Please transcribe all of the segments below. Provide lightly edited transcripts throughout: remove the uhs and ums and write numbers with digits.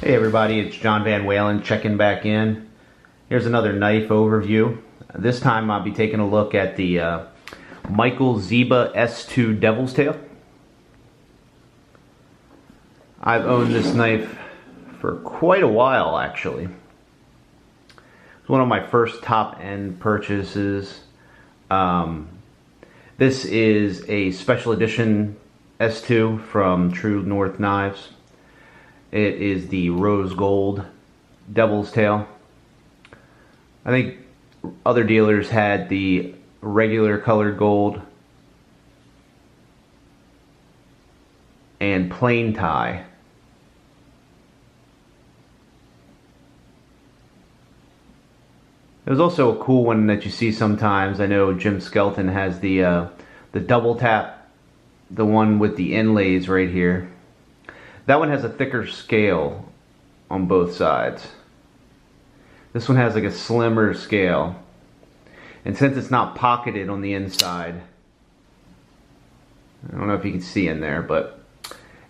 Hey everybody, it's John Van Walen checking back in. Here's another knife overview. This time I'll be taking a look at the Michael Zieba S2 Devil's Tail. I've owned this knife for quite a while actually. It's one of my first top-end purchases. This is a special edition S2 from True North Knives. It is the rose gold Devil's Tail. I think other dealers had the regular colored gold and plain tie. There's also a cool one that you see sometimes. I know Jim Skelton has the double tap, the one with the inlays right here. That one has a thicker scale on both sides. This one has like a slimmer scale. And since it's not pocketed on the inside, I don't know if you can see in there, but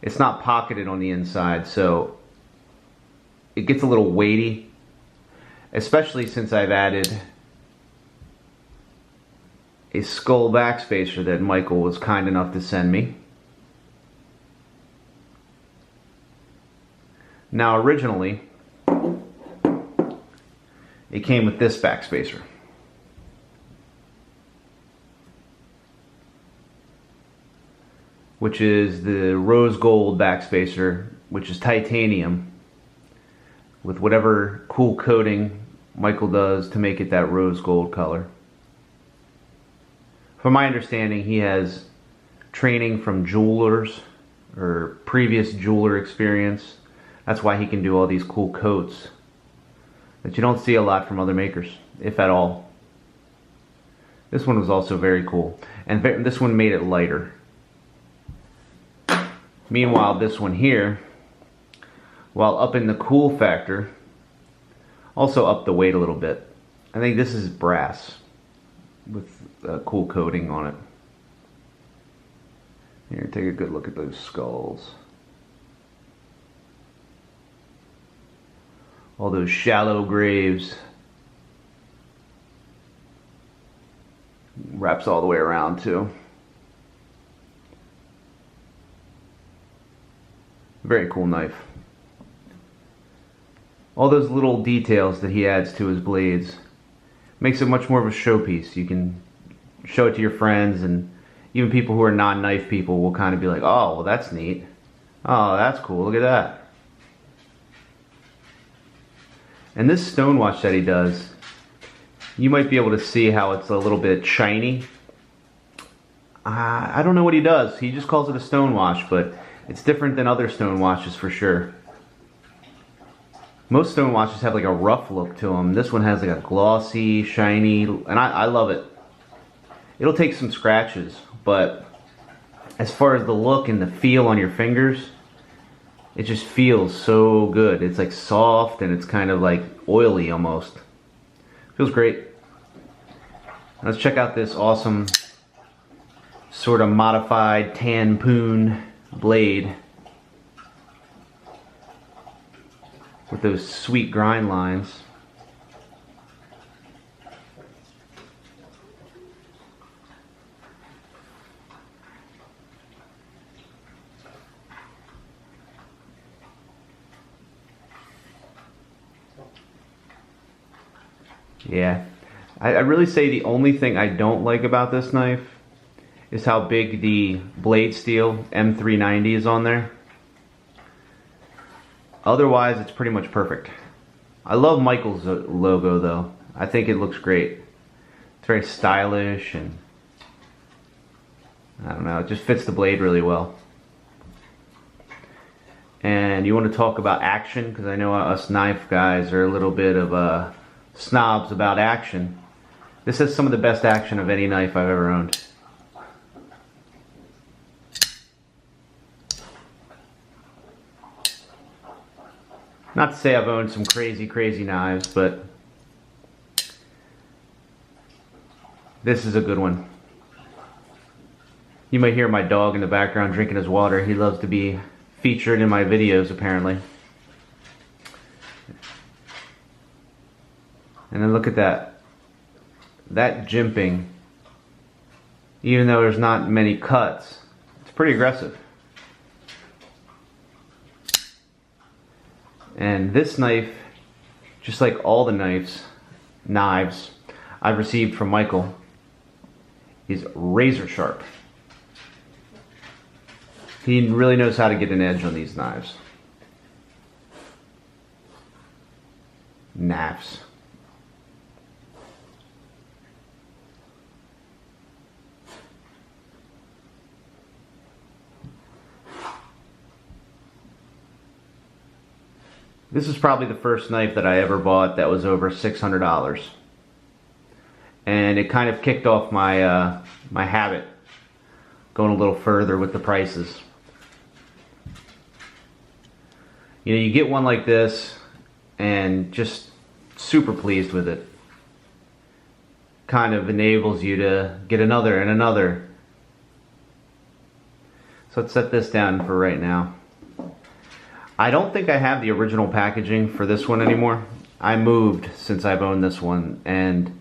it's not pocketed on the inside, so it gets a little weighty, especially since I've added a skull backspacer that Michael was kind enough to send me. Now originally, it came with this backspacer. Which is the rose gold backspacer, which is titanium, with whatever cool coating Michael does to make it that rose gold color. From my understanding, he has training from jewelers or previous jeweler experience. That's why he can do all these cool coats that you don't see a lot from other makers, if at all. This one was also very cool. And this one made it lighter. Meanwhile, this one here, while up in the cool factor, also upped the weight a little bit. I think this is brass with a cool coating on it. Here, take a good look at those skulls. All those shallow graves. Wraps all the way around too. Very cool knife. All those little details that he adds to his blades makes it much more of a showpiece. You can show it to your friends, and even people who are non-knife people will kind of be like, oh, well that's neat. Oh, that's cool, look at that. And this stonewash that he does, you might be able to see how it's a little bit shiny. I don't know what he does. He just calls it a stonewash, but it's different than other stonewashes for sure. Most stonewashes have like a rough look to them. This one has like a glossy, shiny, and I love it. It'll take some scratches, but as far as the look and the feel on your fingers, it just feels so good. It's like soft and it's kind of like oily almost. Feels great. Let's check out this awesome sort of modified Tanpoon blade with those sweet grind lines. Yeah, I really say the only thing I don't like about this knife is how big the blade steel M390 is on there. Otherwise, it's pretty much perfect. I love Michael's logo though. I think it looks great. It's very stylish and I don't know, it just fits the blade really well. And you want to talk about action, because I know us knife guys are a little bit of snobs about action. This has some of the best action of any knife I've ever owned. Not to say I've owned some crazy knives, but this is a good one. You might hear my dog in the background drinking his water. He loves to be featured in my videos, apparently. And then look at that. That jimping, even though there's not many cuts, it's pretty aggressive. And this knife, just like all the knives I've received from Michael, is razor sharp. He really knows how to get an edge on these knives. Knives. This is probably the first knife that I ever bought that was over $600. And it kind of kicked off my my habit, going a little further with the prices. You know, you get one like this and just super pleased with it. Kind of enables you to get another and another. So let's set this down for right now. I don't think I have the original packaging for this one anymore. I moved since I've owned this one and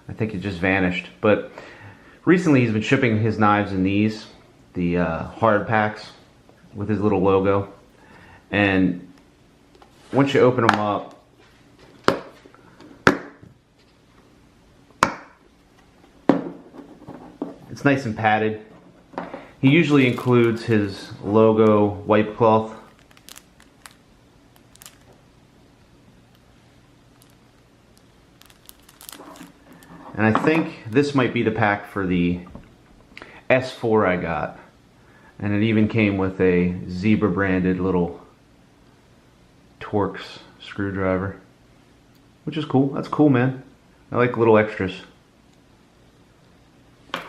I think it just vanished. But recently he's been shipping his knives in these, the hard packs with his little logo. And once you open them up, it's nice and padded. He usually includes his logo wipe cloth. And I think this might be the pack for the S4 I got. And it even came with a Zieba branded little Torx screwdriver, which is cool. That's cool, man. I like little extras.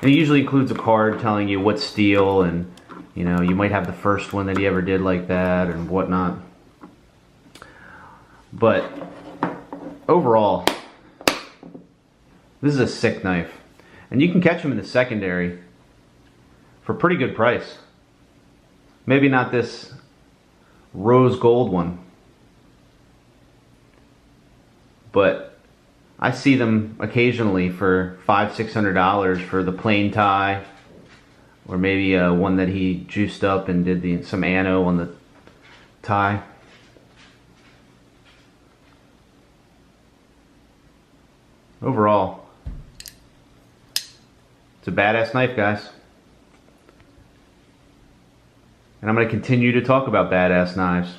And it usually includes a card telling you what steel, and you know, you might have the first one that he ever did like that and whatnot. But overall, this is a sick knife. And you can catch them in the secondary for a pretty good price. Maybe not this rose gold one, but I see them occasionally for $500–600 for the plain tie, or maybe one that he juiced up and did some anno on the tie. Overall, it's a badass knife, guys. And I'm going to continue to talk about badass knives.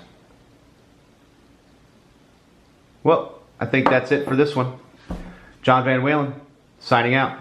Well, I think that's it for this one. John Van Walen, signing out.